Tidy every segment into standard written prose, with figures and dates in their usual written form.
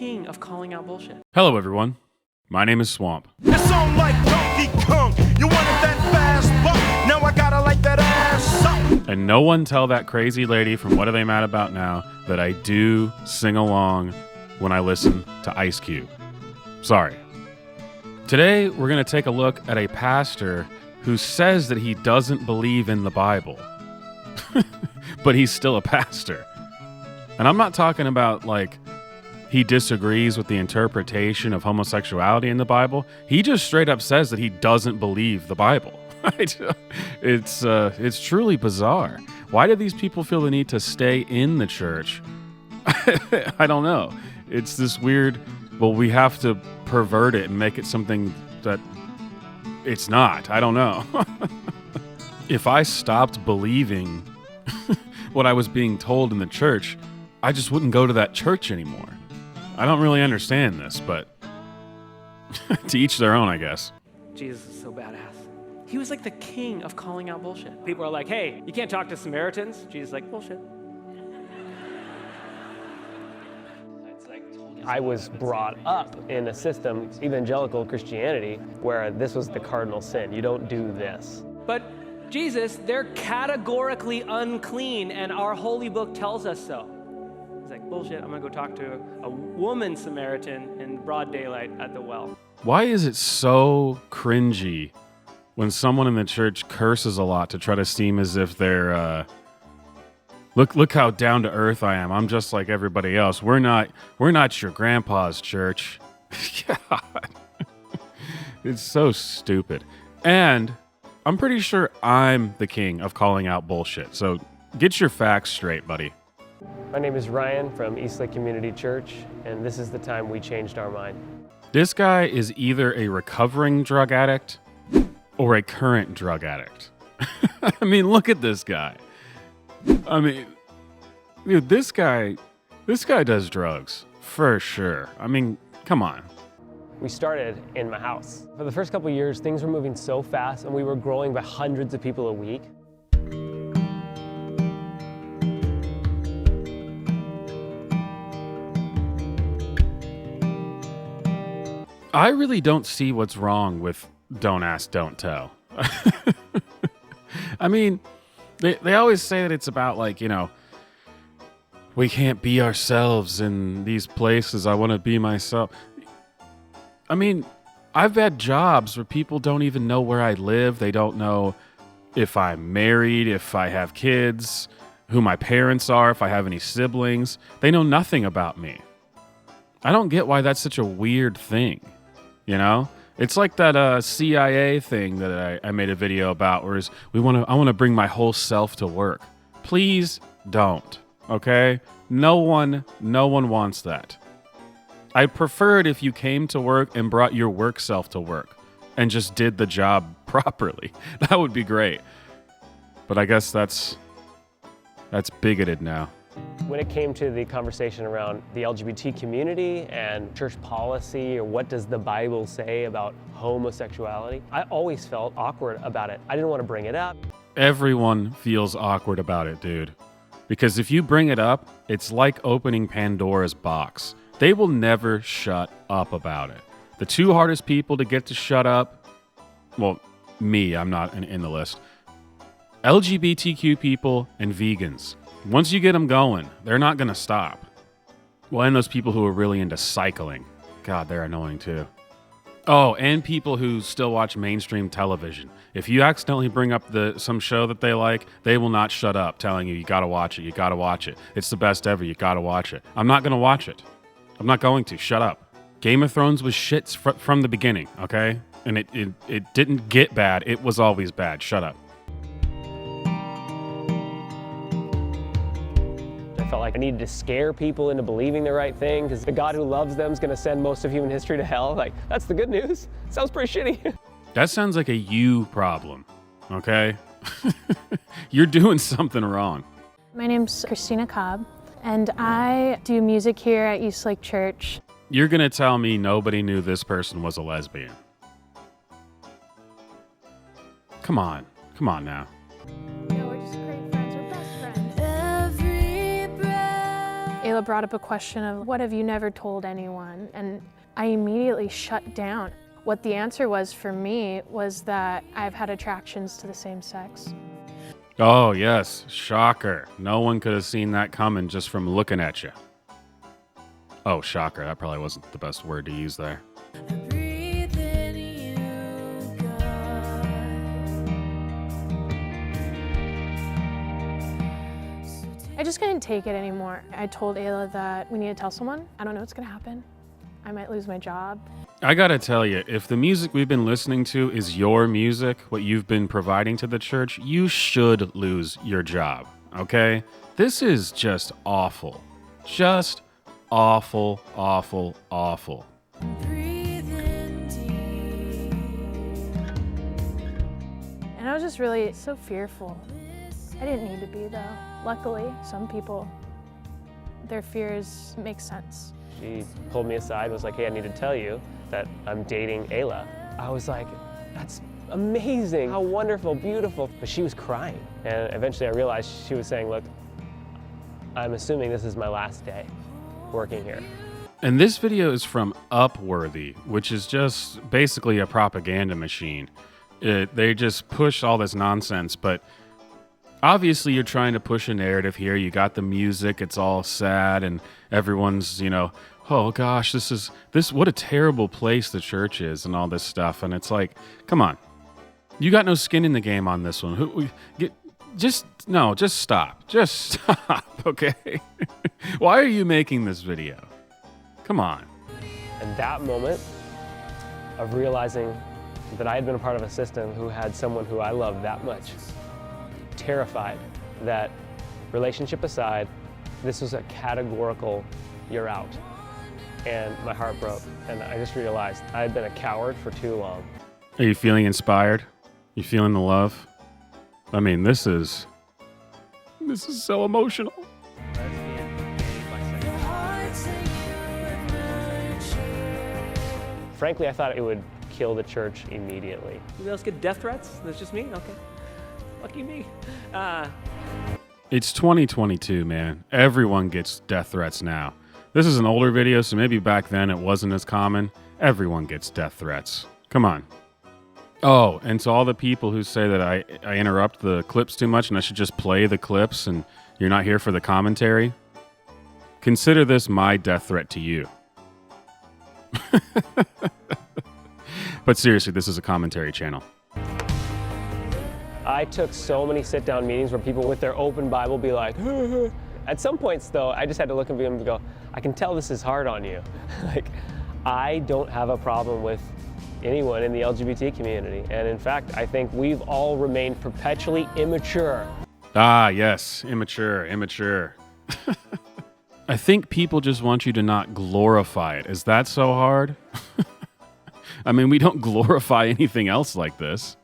king of calling out bullshit. Hello, everyone. My name is Swamp. It's on like Donkey Kong. You wanted that fast buck. Now I gotta light that ass up. And no one tell that crazy lady from What Are They Mad About Now that I do sing along when I listen to Ice Cube. Sorry. Today, we're going to take a look at a pastor who says that he doesn't believe in the Bible. But he's still a pastor. And I'm not talking about, like, he disagrees with the interpretation of homosexuality in the Bible. He just straight up says that he doesn't believe the Bible. It's truly bizarre. Why do these people feel the need to stay in the church? I don't know. It's this weird, well, we have to pervert it and make it something that it's not. I don't know. If I stopped believing what I was being told in the church, I just wouldn't go to that church anymore. I don't really understand this, but to each their own, I guess. Jesus is so badass. He was like the king of calling out bullshit. People are like, hey, you can't talk to Samaritans. Jesus is like, bullshit. I was brought up in a system, evangelical Christianity, where this was the cardinal sin. You don't do this. But Jesus, they're categorically unclean, and our holy book tells us so. He's like, bullshit, I'm gonna go talk to a woman Samaritan in broad daylight at the well. Why is it so cringy when someone in the church curses a lot to try to seem as if they're, look how down to earth I am. I'm just like everybody else. We're not your grandpa's church. God. It's so stupid. And I'm pretty sure I'm the king of calling out bullshit. So get your facts straight, buddy. My name is Ryan from Eastlake Community Church, and this is the time we changed our mind. This guy is either a recovering drug addict or a current drug addict. I mean, look at this guy. I mean, dude, this guy does drugs for sure. I mean, come on. We started in my house. For the first couple of years, things were moving so fast, and we were growing by hundreds of people a week. I really don't see what's wrong with don't ask, don't tell. I mean, they always say that it's about, like, you know, we can't be ourselves in these places. I want to be myself. I mean, I've had jobs where people don't even know where I live. They don't know if I'm married, if I have kids, who my parents are, if I have any siblings. They know nothing about me. I don't get why that's such a weird thing, you know? It's like that CIA thing that I made a video about, where I want to bring my whole self to work. Please don't, okay? No one wants that. I'd prefer it if you came to work and brought your work self to work and just did the job properly. That would be great. But I guess that's bigoted now. When it came to the conversation around the LGBT community and church policy, or what does the Bible say about homosexuality, I always felt awkward about it. I didn't want to bring it up. Everyone feels awkward about it, dude. Because if you bring it up, it's like opening Pandora's box. They will never shut up about it. The two hardest people to get to shut up, well, me, I'm not in the list. LGBTQ people and vegans. Once you get them going, they're not going to stop. Well, and those people who are really into cycling. God, they're annoying too. Oh, and people who still watch mainstream television. If you accidentally bring up some show that they like, they will not shut up telling you gotta watch it, you gotta watch it. It's the best ever, you gotta watch it. I'm not going to watch it. I'm not going to. Shut up. Game of Thrones was shit from the beginning, okay? And it didn't get bad. It was always bad. Shut up. I felt like I needed to scare people into believing the right thing, because the God who loves them is going to send most of human history to hell. Like, that's the good news. Sounds pretty shitty. That sounds like a you problem, okay? You're doing something wrong. My name's Christina Cobb, and I do music here at Eastlake Church. You're going to tell me nobody knew this person was a lesbian. Come on now. No, we're just great friends. We're best friends. Ayla brought up a question of, what have you never told anyone? And I immediately shut down. What the answer was for me was that I've had attractions to the same sex. Oh, yes. Shocker. No one could have seen that coming just from looking at you. Oh, shocker. That probably wasn't the best word to use there. I just couldn't take it anymore. I told Ayla that we need to tell someone. I don't know what's gonna happen. I might lose my job. I gotta tell you, if the music we've been listening to is your music, what you've been providing to the church, you should lose your job, okay? This is just awful. Just awful, awful, awful. And I was just really so fearful. I didn't need to be though. Luckily, some people, their fears make sense. She pulled me aside and was like, hey, I need to tell you that I'm dating Ayla. I was like, that's amazing, how wonderful, beautiful. But she was crying. And eventually I realized she was saying, look, I'm assuming this is my last day working here. And this video is from Upworthy, which is just basically a propaganda machine. They just push all this nonsense, but obviously you're trying to push a narrative here. You got the music, it's all sad, and everyone's, oh gosh, what a terrible place the church is and all this stuff. And it's like, come on. You got no skin in the game on this one. Just stop. Just stop, okay? Why are you making this video? Come on. And that moment of realizing that I had been a part of a system who had someone who I loved that much, terrified that, relationship aside, this was a categorical, you're out. And my heart broke. And I just realized I had been a coward for too long. Are you feeling inspired? You feeling the love? I mean, this is so emotional. Frankly, I thought it would kill the church immediately. Anybody else get death threats? That's just me? Okay. Lucky me. It's 2022, man. Everyone gets death threats now. This is an older video, so maybe back then it wasn't as common. Everyone gets death threats. Come on. Oh, and to all the people who say that I interrupt the clips too much and I should just play the clips and you're not here for the commentary, consider this my death threat to you. But seriously, this is a commentary channel. I took so many sit-down meetings where people with their open Bible be like, at some points though, I just had to look at them and go, I can tell this is hard on you. Like, I don't have a problem with anyone in the LGBT community. And in fact, I think we've all remained perpetually immature. Ah, yes, immature. I think people just want you to not glorify it. Is that so hard? I mean, we don't glorify anything else like this.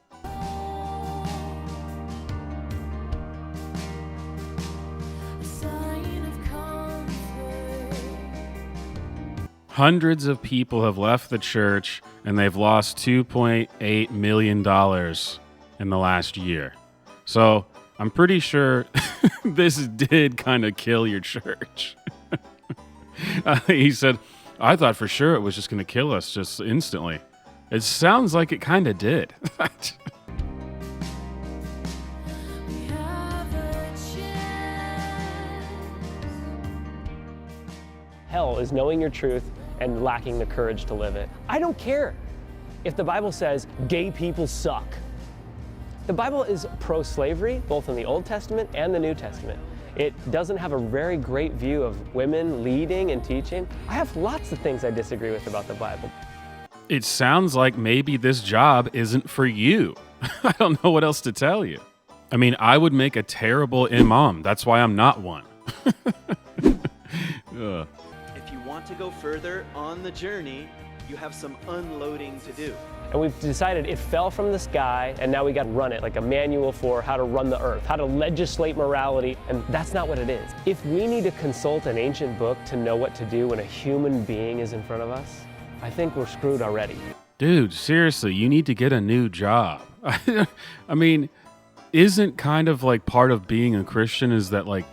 Hundreds of people have left the church and they've lost $2.8 million in the last year. So I'm pretty sure this did kind of kill your church. He said, I thought for sure it was just going to kill us just instantly. It sounds like it kind of did. Hell is knowing your truth and lacking the courage to live it. I don't care if the Bible says gay people suck. The Bible is pro-slavery, both in the Old Testament and the New Testament. It doesn't have a very great view of women leading and teaching. I have lots of things I disagree with about the Bible. It sounds like maybe this job isn't for you. I don't know what else to tell you. I mean, I would make a terrible imam. That's why I'm not one. Ugh. If you want to go further on the journey, you have some unloading to do. And we've decided it fell from the sky, and now we got to run it, like a manual for how to run the earth, how to legislate morality, and that's not what it is. If we need to consult an ancient book to know what to do when a human being is in front of us, I think we're screwed already. Dude, seriously, you need to get a new job. I mean, isn't kind of like part of being a Christian is that like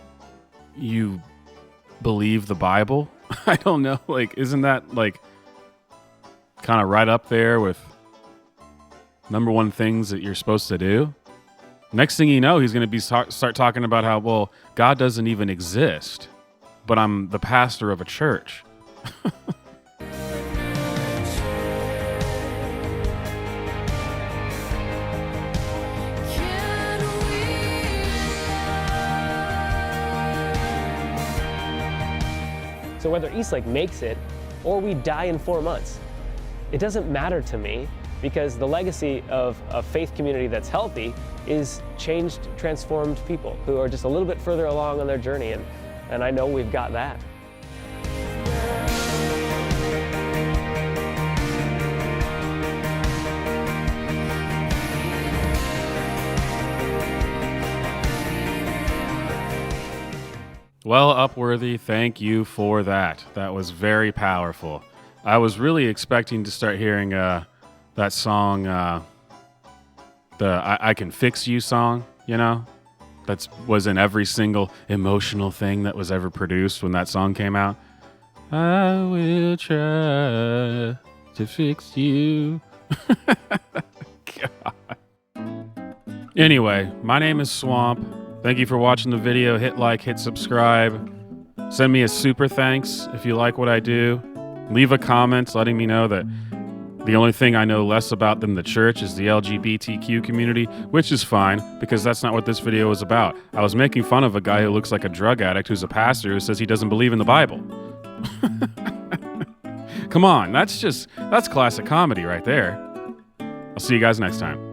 you believe the Bible? I don't know. Like, isn't that like kind of right up there with number one things that you're supposed to do? Next thing you know, he's going to be start talking about how, well, God doesn't even exist, but I'm the pastor of a church. So whether Eastlake makes it or we die in 4 months, it doesn't matter to me, because the legacy of a faith community that's healthy is changed, transformed people who are just a little bit further along on their journey, and I know we've got that. Well, Upworthy, thank you for that. That was very powerful. I was really expecting to start hearing that song, the I Can Fix You song, you know? That was in every single emotional thing that was ever produced when that song came out. I will try to fix you. God. Anyway, my name is Swamp. Thank you for watching the video. Hit like, hit subscribe. Send me a super thanks if you like what I do. Leave a comment letting me know that the only thing I know less about than the church is the LGBTQ community, which is fine, because that's not what this video is about. I was making fun of a guy who looks like a drug addict who's a pastor who says he doesn't believe in the Bible. Come on, that's classic comedy right there. I'll see you guys next time.